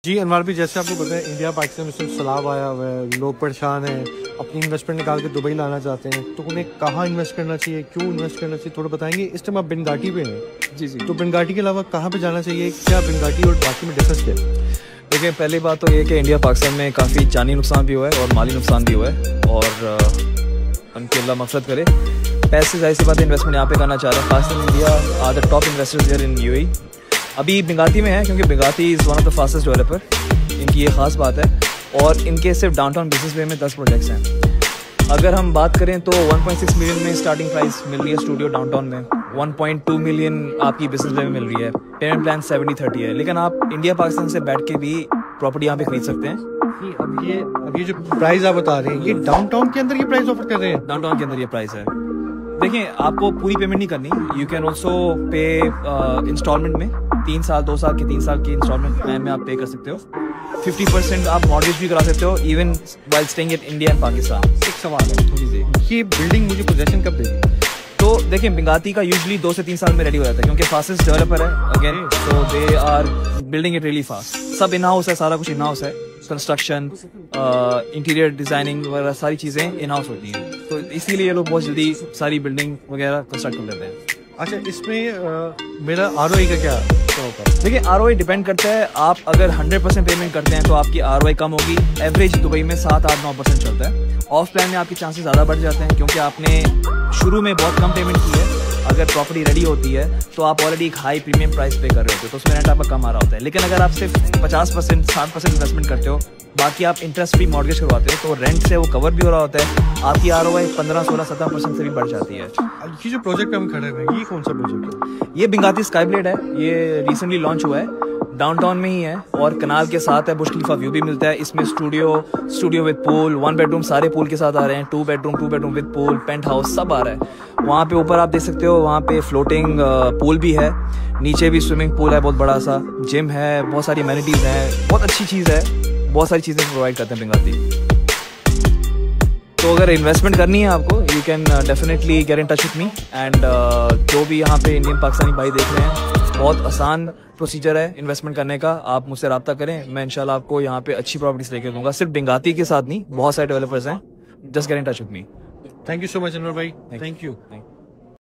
जी अनवर भी, जैसे आपको पता है इंडिया पाकिस्तान में सिर्फ सैलाब आया हुआ है, लोग परेशान हैं, अपनी इन्वेस्टमेंट निकाल के दुबई लाना चाहते हैं, तो उन्हें कहाँ इन्वेस्ट करना चाहिए, क्यों इन्वेस्ट करना चाहिए, थोड़ा बताएंगे। इस टाइम आप बिनघाटी पे हैं। जी, तो बिनघाटी के अलावा कहाँ पे जाना चाहिए, क्या बिनघाटी और बाकी में डिफरेंस क्या है? देखिए, पहली बात तो ये कि इंडिया पाकिस्तान में काफ़ी जानी नुकसान भी हुआ है और माली नुकसान भी हुआ है, और उनकी अल्लाह मग़फ़िरत करे। पैसे जाहिर सी बात है इन्वेस्टमेंट यहाँ पे करना चाह रहा है। Pakistan India are the top investors here in UAE. अभी बिंगाती में है क्योंकि Binghatti is one of the fastest developer, इनकी ये ख़ास बात है। और इनके सिर्फ डाउनटाउन बिजनेस वे में 10 प्रोजेक्ट्स हैं। अगर हम बात करें तो 1.6 मिलियन में स्टार्टिंग प्राइस मिल रही है स्टूडियो डाउनटाउन में, 1.2 मिलियन आपकी बिजनेस वे में मिल रही है। पेमेंट प्लान 70-30 है, लेकिन आप इंडिया पाकिस्तान से बैठ के भी प्रॉपर्टी यहाँ पे खरीद सकते हैं। अब ये जो प्राइस आप बता रहे हैं, ये डाउनटाउन के अंदर ये प्राइस ऑफर कर रहे हैं? डाउनटाउन के अंदर ये प्राइस है। देखिए, आपको पूरी पेमेंट नहीं करनी, you can also pay instalment में 3 साल 2 साल की 3 साल की इंस्टॉलमेंट प्लान में आप पे कर सकते हो। 50% आप मॉर्गेज भी करा सकते हो even while staying in India and Pakistan. एक सवाल है, जी ये बिल्डिंग मुझे पोजेशन कब देगी? तो देखिए, बिंगाती का यूजुअली 2 से 3 साल में रेडी हो जाता है क्योंकि फास्टेस्ट डेवलपर है अगेन, तो they are building it really fast. सब इन हाउस है, सारा कुछ इन हाउस है, कंस्ट्रक्शन, इंटीरियर डिजाइनिंग वगैरह सारी चीज़ें इन हाउस होती हैं, तो इसीलिए ये लोग बहुत जल्दी सारी बिल्डिंग वगैरह कंस्ट्रक्ट कर लेते हैं। अच्छा, इसमें मेरा ROI का क्या होगा? देखिए, ROI डिपेंड करता है। आप अगर 100% पेमेंट करते हैं तो आपकी ROI कम होगी। एवरेज दुबई में 7-8-9% चलता है। ऑफ प्लान में आपके चांसेस ज़्यादा बढ़ जाते हैं क्योंकि आपने शुरू में बहुत कम पेमेंट की है। अगर प्रॉपर्टी रेडी होती है तो आप ऑलरेडी एक हाई प्रीमियम प्राइस पे कर रहे होते हो, तो उसमें रेंट आपका कम आ रहा होता है। लेकिन अगर आप सिर्फ 50% 60% इन्वेस्टमेंट करते हो, बाकी आप इंटरेस्ट फ्री मॉर्गेज करवाते हो, तो रेंट से वो कवर भी हो रहा होता है। आपकी ROI 15-16-17% से भी बढ़ जाती है। ये जो प्रोजेक्ट हम खड़े हुए हैं, ये कौन सा प्रोजेक्ट है? ये बिंगाती स्काई ब्लेड है। ये रिसेंटली लॉन्च हुआ है, डाउनटाउन में ही है और कनाल के साथ है। बुर्ज खलीफा व्यू भी मिलता है। इसमें स्टूडियो विद पूल, 1 बेडरूम सारे पूल के साथ आ रहे हैं, 2 bedroom with pool, penthouse सब आ रहा है। वहाँ पे ऊपर आप देख सकते हो, वहाँ पे फ्लोटिंग पूल भी है, नीचे भी स्विमिंग पूल है, बहुत बड़ा सा जिम है, बहुत सारी एमेनिटीज हैं, बहुत अच्छी चीज़ है। बहुत सारी चीज़ें प्रोवाइड करते हैं बिंगाती। तो अगर इन्वेस्टमेंट करनी है आपको, you can definitely get in touch with me. And जो भी यहाँ पे इंडियन पाकिस्तानी भाई देख रहे हैं, बहुत आसान प्रोसीजर है इन्वेस्टमेंट करने का। आप मुझसे रब्ता करें, मैं इंशाल्लाह आपको यहाँ पे अच्छी प्रॉपर्टीज लेके दूंगा। सिर्फ बिंगाती के साथ नहीं, बहुत सारे डेवलपर्स हैं। Just get in touch with me. Thank you so much Anwar भाई, थैंक यू।